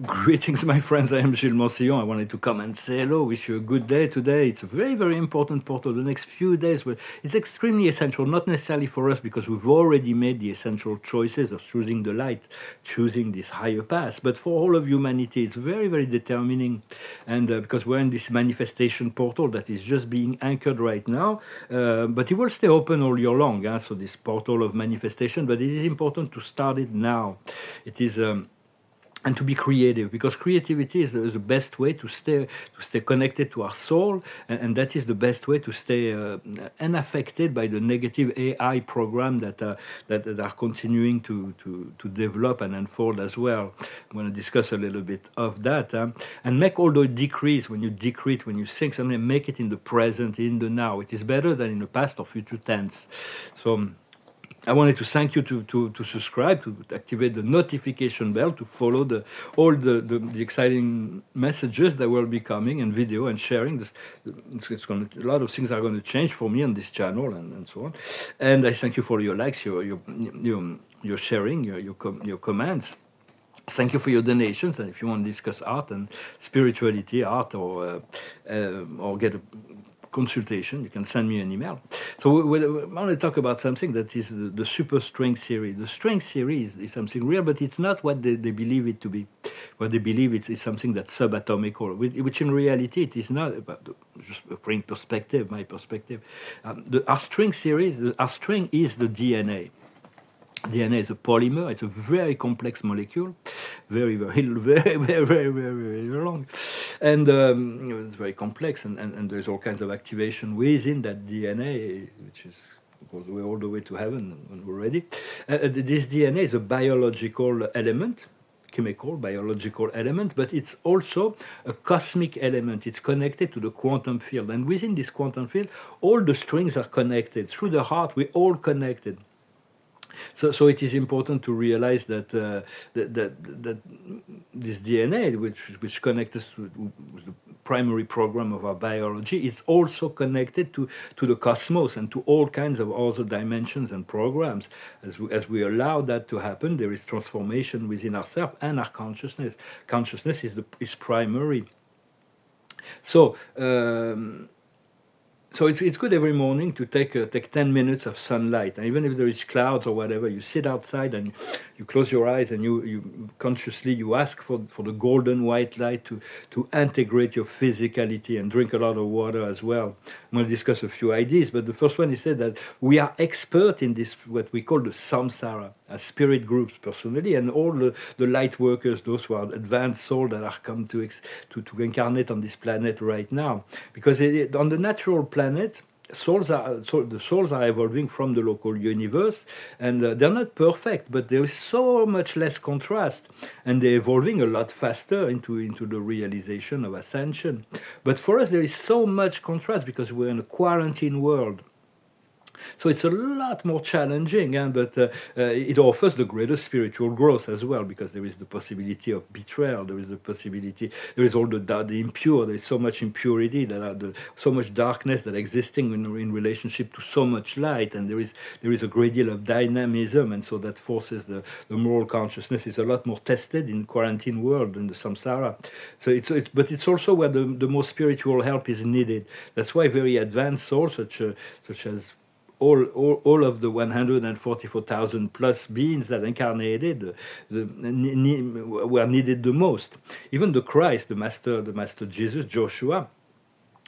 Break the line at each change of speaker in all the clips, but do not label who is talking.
Greetings, my friends. I am Gilles Moncillon. I wanted to come and say hello, wish you a good day today. It's a very, very important portal. The next few days, it's extremely essential, not necessarily for us because we've already made the essential choices of choosing the light, choosing this higher path. But for all of humanity, it's very, very determining. And because we're in this manifestation portal that is just being anchored right now, but it will stay open all year long. So this portal of manifestation, but it is important to start it now. It is. And to be creative, because creativity is the best way to stay connected to our soul, and that is the best way to stay unaffected by the negative AI program that are continuing to develop and unfold as well. I'm going to discuss a little bit of that, and make all the decrees. When you decrete, when you think something, make it in the present, in the now. It is better than in the past or future tense. So I wanted to thank you to subscribe, to activate the notification bell, to follow all the exciting messages that will be coming, and video and sharing. A lot of things are going to change for me on this channel, and so on. And I thank you for your likes, your sharing, your comments. Thank you for your donations, and if you want to discuss art and spirituality, or get a consultation, you can send me an email. So I want to talk about something that is the super strength series. The strength series is something real, but it's not what they believe it to be. What they believe it is something that's subatomical, which in reality it is not. About just bring perspective, my perspective. Our strength series, our strength is the DNA. DNA is a polymer. It's a very complex molecule, very, very, very, very, very, very, very long, and it's very complex. And there's all kinds of activation within that DNA, which is goes all the way to heaven when we're ready. This DNA is a biological element. Chemical, biological element, but it's also a cosmic element. It's connected to the quantum field, and within this quantum field, all the strings are connected. Through the heart, we're all connected. So it is important to realize that that this DNA, which connects us to the primary program of our biology, is also connected to the cosmos and to all kinds of other dimensions and programs. As we allow that to happen, there is transformation within ourselves and our consciousness. Consciousness is primary. So. So it's good every morning to take 10 minutes of sunlight, and even if there is clouds or whatever, you sit outside and you close your eyes and you consciously you ask for the golden white light to integrate your physicality, and drink a lot of water as well. I'm going to discuss a few ideas, but the first one is said that we are expert in this, what we call the samsara, as spirit groups personally, and all the light workers, those who are advanced souls that are come to incarnate on this planet right now, because on the natural planet, the souls are evolving from the local universe, and they're not perfect, but there is so much less contrast, and they're evolving a lot faster into the realization of ascension. But for us, there is so much contrast because we're in a quarantine world. So it's a lot more challenging, but it offers the greatest spiritual growth as well, because there is the possibility of betrayal, there is the possibility, there is all the impure, there is so much impurity, so much darkness that existing in relationship to so much light, and there is a great deal of dynamism, and so that forces the moral consciousness is a lot more tested in quarantine world than the samsara. So but it's also where the most spiritual help is needed. That's why very advanced souls, such as all of the 144,000 plus beings that incarnated were needed the most. Even the Christ, the Master Jesus, Joshua,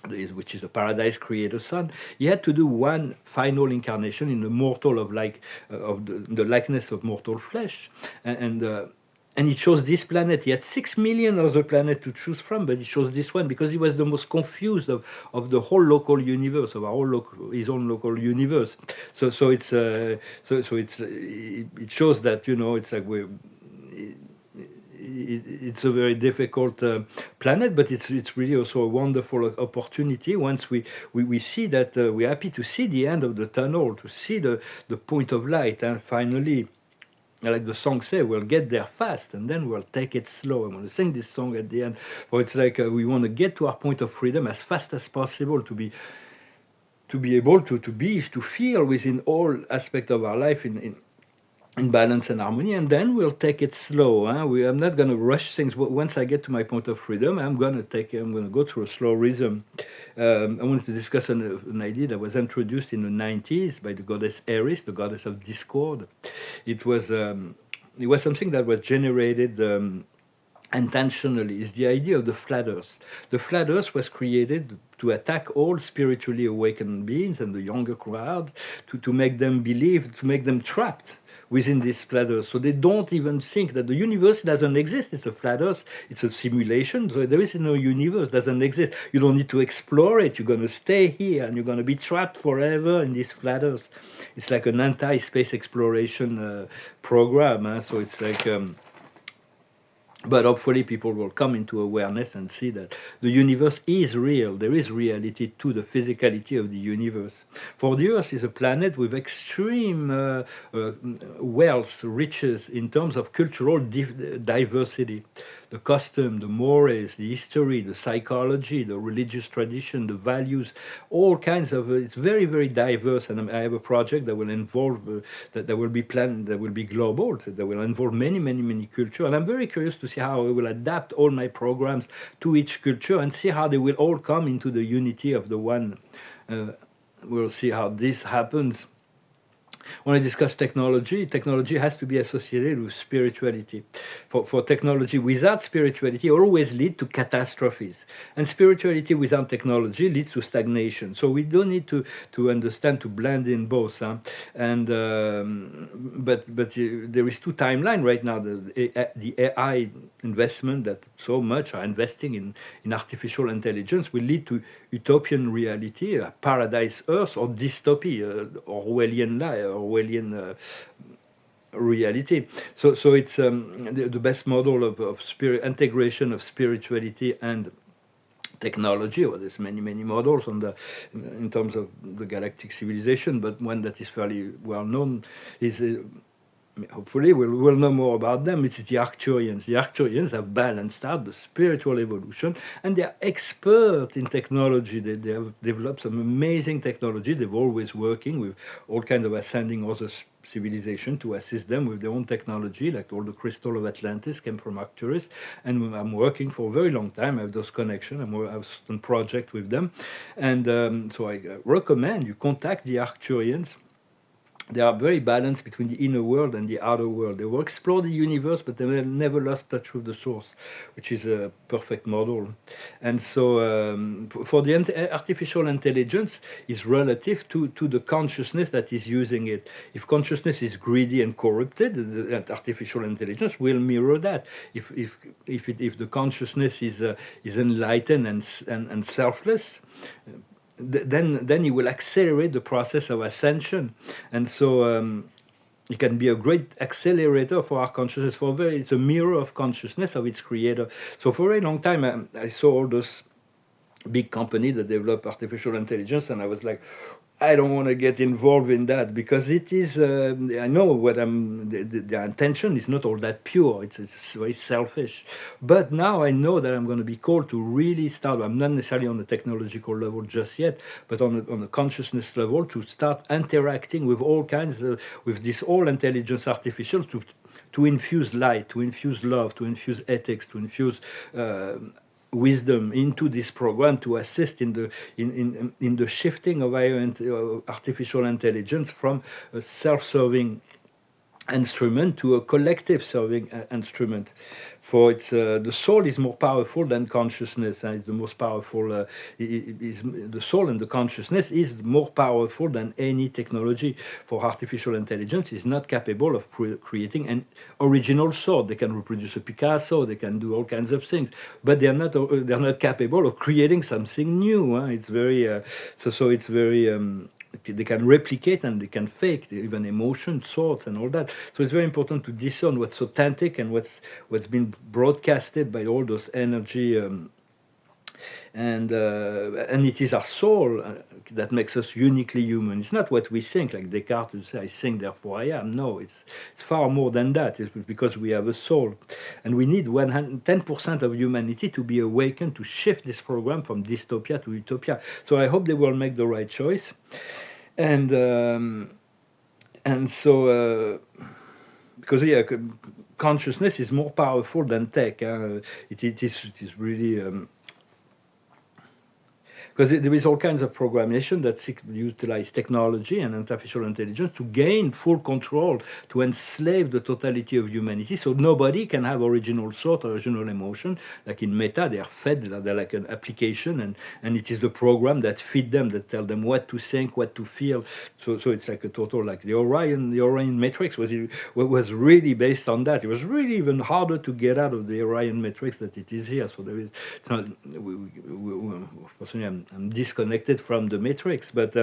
which is a paradise creator son, he had to do one final incarnation in the mortal of the likeness of mortal flesh, and he chose this planet. He had 6 million other planets to choose from, but he chose this one because he was the most confused of the whole local universe, of his own local universe. So it shows that it's like it's a very difficult planet, but it's really also a wonderful opportunity once we see that we're happy to see the end of the tunnel, to see the point of light, and finally. Like the song says, we'll get there fast, and then we'll take it slow. I'm going to sing this song at the end. For it's like we want to get to our point of freedom as fast as possible, to be able to feel within all aspects of our life in in balance and harmony, and then we'll take it slow. Huh? I'm not going to rush things. Once I get to my point of freedom, I'm going to go through a slow rhythm. I wanted to discuss an idea that was introduced in the 90s by the goddess Eris, the goddess of discord. It was it was something that was generated intentionally. Is the idea of the flat earth. The flat earth was created to attack all spiritually awakened beings and the younger crowd, to make them believe, to make them trapped within this flat earth. So they don't even think that the universe doesn't exist. It's a flat earth. It's a simulation. So there is no universe, doesn't exist. You don't need to explore it. You're going to stay here and you're going to be trapped forever in this flat earth. It's like an anti-space exploration program. Huh? So it's like... but hopefully people will come into awareness and see that the universe is real. There is reality to the physicality of the universe. For the Earth is a planet with extreme wealth, riches in terms of cultural diversity. The custom, the mores, the history, the psychology, the religious tradition, the values, all kinds of... it's very, very diverse. And I have a project that will involve, that will be planned, that will be global, that will involve many, many, many cultures. And I'm very curious to see how I will adapt all my programs to each culture and see how they will all come into the unity of the one. We'll see how this happens. When I discuss technology, technology has to be associated with spirituality. For technology without spirituality always lead to catastrophes. And spirituality without technology leads to stagnation. So we don't need to understand, to blend in both. Huh? And but there is two timelines right now. The AI investment that so much are investing in artificial intelligence will lead to utopian reality, a paradise Earth, or dystopia, Orwellian reality. So it's the best model of spirit integration of spirituality and technology. Or there's many models on in terms of the galactic civilization, but one that is fairly well known is. Hopefully we'll know more about them. It's the Arcturians. The Arcturians have balanced out the spiritual evolution, and they are expert in technology. They have developed some amazing technology. They're always working with all kinds of ascending other civilization to assist them with their own technology, like all the crystal of Atlantis came from Arcturus, and I'm working for a very long time. I have those connections. I have certain project with them, and so I recommend you contact the Arcturians. They are very balanced between the inner world and the outer world. They will explore the universe, but they will never lost touch with the source, which is a perfect model. And so for the artificial intelligence is relative to the consciousness that is using it. If consciousness is greedy and corrupted, the artificial intelligence will mirror that. If the consciousness is enlightened and selfless, then it will accelerate the process of ascension. And so it can be a great accelerator for our consciousness. It's a mirror of consciousness of its creator. So for a very long time, I saw all those big companies that develop artificial intelligence, and I was like, I don't want to get involved in that, because it is. I know what the intention is not all that pure. It's very selfish. But now I know that I'm going to be called to really start. I'm not necessarily on the technological level just yet, but on the consciousness level, to start interacting with all kinds of, with this all intelligence artificial, to infuse light, to infuse love, to infuse ethics, to infuse wisdom into this program, to assist in the shifting of artificial intelligence from a self-serving instrument to a collective serving instrument. For it's the soul is more powerful than consciousness, and it's the most powerful. Is the soul and the consciousness is more powerful than any technology. For artificial intelligence is not capable of creating an original thought. They can reproduce a Picasso, they can do all kinds of things, but they're not capable of creating something new. It's very so it's very. They can replicate and they can fake even emotion, thoughts, and all that. So it's very important to discern what's authentic and what's been broadcasted by all those energy, and it is our soul that makes us uniquely human. It's not what we think, like Descartes would say, "I think, therefore I am." No, it's far more than that. It's because we have a soul, and we need 110% of humanity to be awakened to shift this program from dystopia to utopia. So I hope they will make the right choice. And so because yeah, consciousness is more powerful than tech. It is really. Because there is all kinds of programmation that utilize technology and artificial intelligence to gain full control, to enslave the totality of humanity. So nobody can have original thought, original emotion. Like in Meta, they are fed, they're like an application, and it is the program that feed them, that tell them what to think, what to feel. So it's like a total, like the Orion matrix was really based on that. It was really even harder to get out of the Orion matrix that it is here. So there is, it's not, personally, I'm disconnected from the matrix, but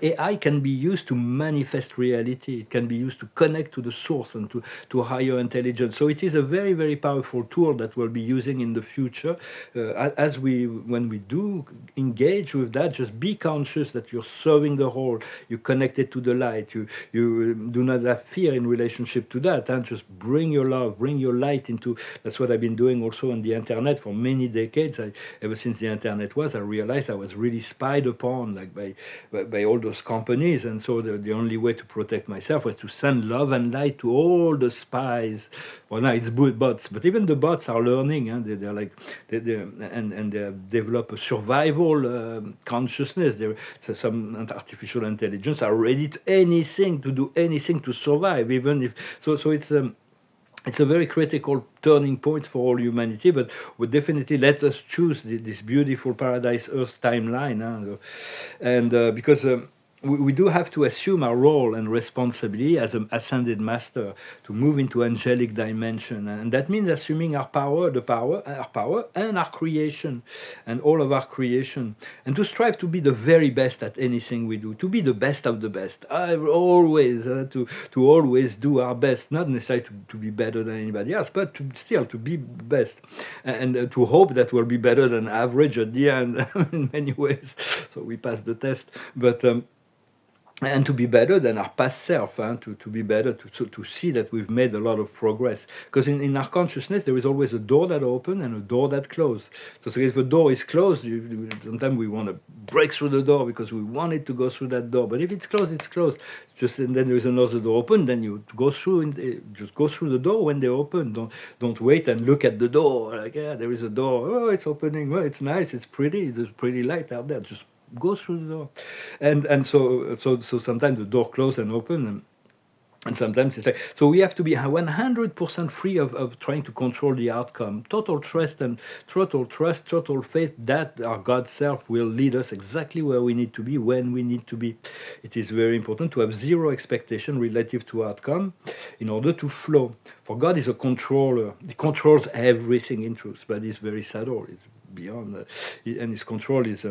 AI can be used to manifest reality. It can be used to connect to the source and to higher intelligence. So it is a very, very powerful tool that we'll be using in the future. When we do engage with that, just be conscious that you're serving the whole. You're connected to the light. You do not have fear in relationship to that. And just bring your love, bring your light into. That's what I've been doing also on the internet for many decades. Ever since the internet I realized I was really spied upon, like by all those companies, and so the only way to protect myself was to send love and light to all the spies. Well, now it's bots, but even the bots are learning, and they're like they develop a survival consciousness. So some artificial intelligence are ready to do anything to survive, even if so. It's a very critical turning point for all humanity, but would definitely let us choose this beautiful paradise Earth timeline, and because we do have to assume our role and responsibility as an ascended master to move into angelic dimension, and that means assuming our power and our creation, and all of our creation, and to strive to be the very best at anything we do, to be the best of the best. I always to always do our best, not necessarily to be better than anybody else, but to be best, and to hope that we'll be better than average at the end in many ways. So we pass the test, but. And to be better than our past self, to be better, to see that we've made a lot of progress. Because in our consciousness, there is always a door that opens and a door that closes. So if the door is closed, sometimes we want to break through the door because we want it to go through that door. But if it's closed, it's closed. And then there is another door open, then you go through, just go through the door when they open. Don't wait and look at the door. Like, yeah, there is a door. Oh, it's opening. Well, it's nice. It's pretty. There's pretty light out there. Just go through the door, and so sometimes the door close and open, and sometimes it's like, so we have to be 100% free of trying to control the outcome. Total trust, total faith that our God self will lead us exactly where we need to be when we need to be. It is very important to have zero expectation relative to outcome in order to flow. For God is a controller. He controls everything in truth, but it's very subtle. It's beyond, and his control is.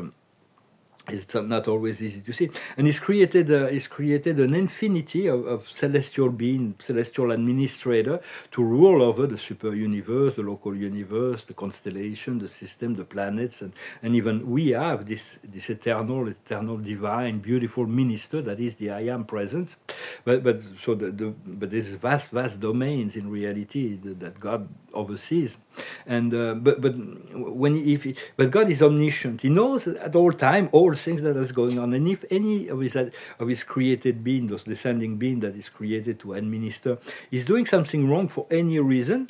It's not always easy to see, and he's created an infinity of celestial being, celestial administrator to rule over the super universe, the local universe, the constellation, the system, the planets, and even we have this eternal divine beautiful minister that is the I am presence, but there's vast domains in reality that God oversees, and but God is omniscient. He knows at all time all things that is going on, and if any of his created being, those descending being that is created to administer, is doing something wrong for any reason,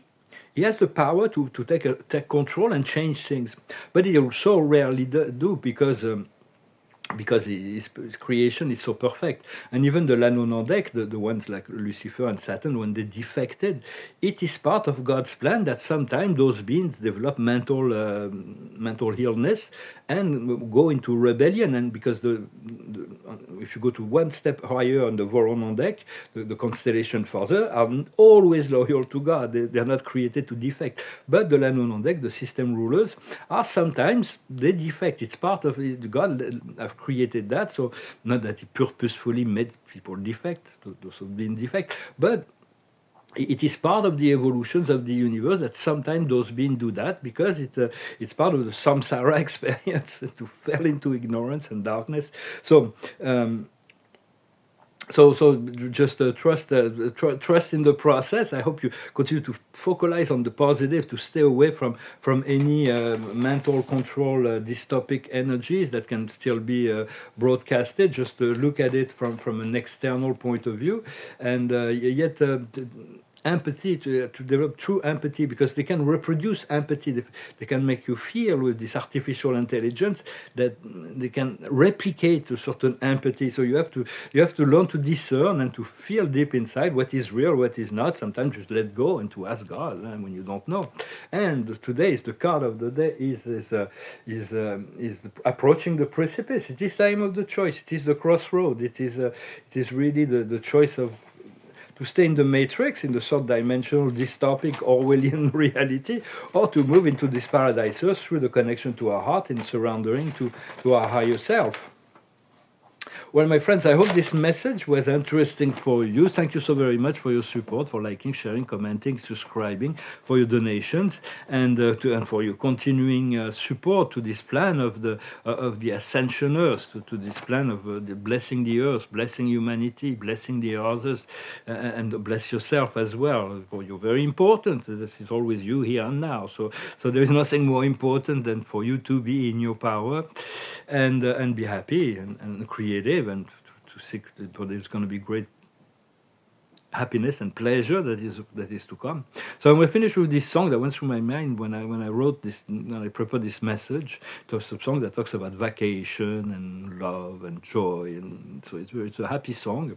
he has the power to take control and change things. But he also rarely do because his creation is so perfect. And even the Lanonandek, the ones like Lucifer and Satan, when they defected, it is part of God's plan that sometimes those beings develop mental illness and go into rebellion. And because if you go to one step higher on the Voronandek, the constellation further, are always loyal to God. They are not created to defect. But the Lanonandek, the system rulers, are sometimes, they defect. It's part of God have created that, so not that he purposefully made people defect, those who being defect, but it is part of the evolutions of the universe that sometimes those beings do that because it's part of the samsara experience to fall into ignorance and darkness. So So just trust in the process. I hope you continue to focalize on the positive, to stay away from any mental control dystopic energies that can still be broadcasted. Just look at it from an external point of view, and yet empathy, to develop true empathy, because they can reproduce empathy. They can make you feel with this artificial intelligence, that they can replicate a certain empathy. So you have to learn to discern and to feel deep inside what is real, what is not. Sometimes just let go and to ask God when you don't know. And today is the card of the day is approaching the precipice. It is time of the choice. It is the crossroad. It is really the choice of to stay in the matrix, in the third dimensional dystopic Orwellian reality, or to move into this paradise earth through the connection to our heart and surrendering to our higher self. Well, my friends, I hope this message was interesting for you. Thank you so very much for your support, for liking, sharing, commenting, subscribing, for your donations, and for your continuing support to this plan of the ascension earth, to this plan of the blessing the earth, blessing humanity, blessing the others, and bless yourself as well. For you're very important. This is always you here and now. So there is nothing more important than for you to be in your power, and be happy and creative, and to seek for there's going to be great happiness and pleasure that is to come. So I'm going to finish with this song that went through my mind when I wrote this, when I prepared this message. It was a song that talks about vacation and love and joy, and so it's a happy song.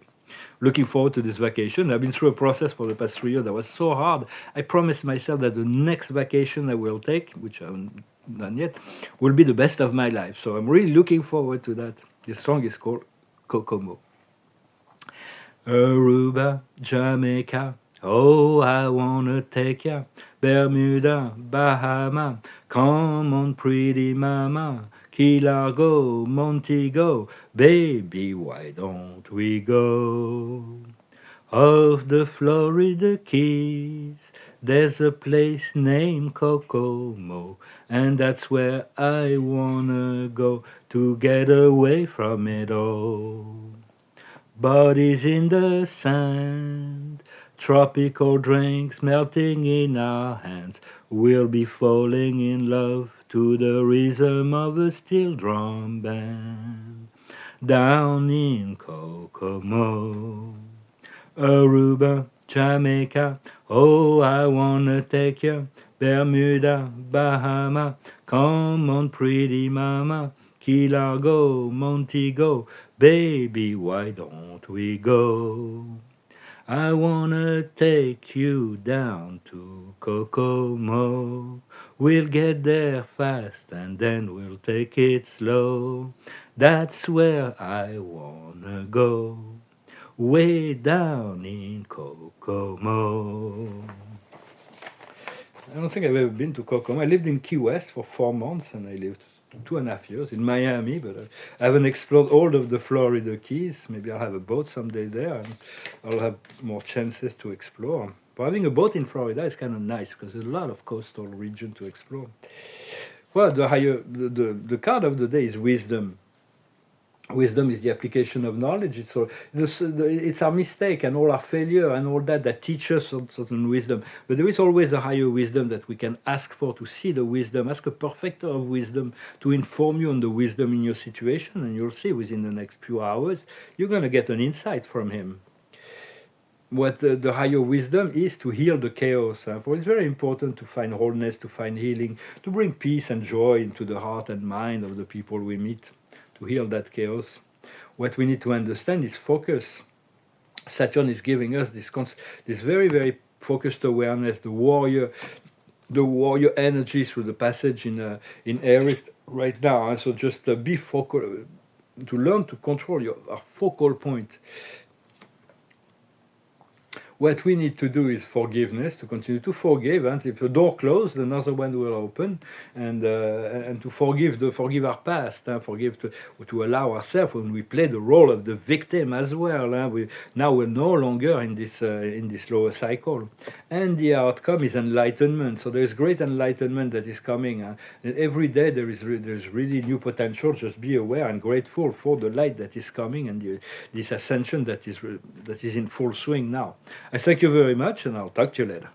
Looking forward to this vacation. I've been through a process for the past 3 years that was so hard. I promised myself that the next vacation I will take, which I haven't done yet, will be the best of my life. So I'm really looking forward to that. This song is called Kokomo. Aruba, Jamaica, oh, I wanna take ya. Bermuda, Bahama, come on, pretty mama. Key Largo, Montego, baby, why don't we go? Off the Florida Keys, there's a place named Kokomo, and that's where I wanna go to get away from it all. Bodies in the sand, tropical drinks melting in our hands. We'll be falling in love to the rhythm of a steel drum band. Down in Kokomo, Aruba, Jamaica, oh, I wanna take ya. Bermuda, Bahama, come on, pretty mama. Key Largo, Montego, baby, why don't we go? I wanna take you down to Kokomo. We'll get there fast and then we'll take it slow. That's where I wanna go, way down in Kokomo. I don't think I've ever been to Kokomo. I lived in Key West for 4 months, and I lived 2.5 years in Miami, but I haven't explored all of the Florida Keys. Maybe I'll have a boat someday there, and I'll have more chances to explore. But having a boat in Florida is kind of nice because there's a lot of coastal region to explore. Well, the card of the day is wisdom. Wisdom is the application of knowledge. It's our mistake and all our failure and all that teach us certain wisdom. But there is always a higher wisdom that we can ask for, to see the wisdom, ask a perfecter of wisdom to inform you on the wisdom in your situation, and you'll see within the next few hours, you're going to get an insight from him. What the higher wisdom is to heal the chaos. For it's very important to find wholeness, to find healing, to bring peace and joy into the heart and mind of the people we meet, to heal that chaos. What we need to understand is focus. Saturn is giving us this very, very focused awareness, the warrior energy through the passage in Aries right now. So just be focal, to learn to control our focal point. what we need to do is forgiveness, to continue to forgive, and if a door closed, another one will open, and to forgive our past, forgive to allow ourselves when we play the role of the victim as well. We're no longer in this lower cycle, and the outcome is enlightenment. So there is great enlightenment that is coming, and every day there's really new potential. Just be aware and grateful for the light that is coming, and this ascension that is in full swing now. I thank you very much, and I'll talk to you later.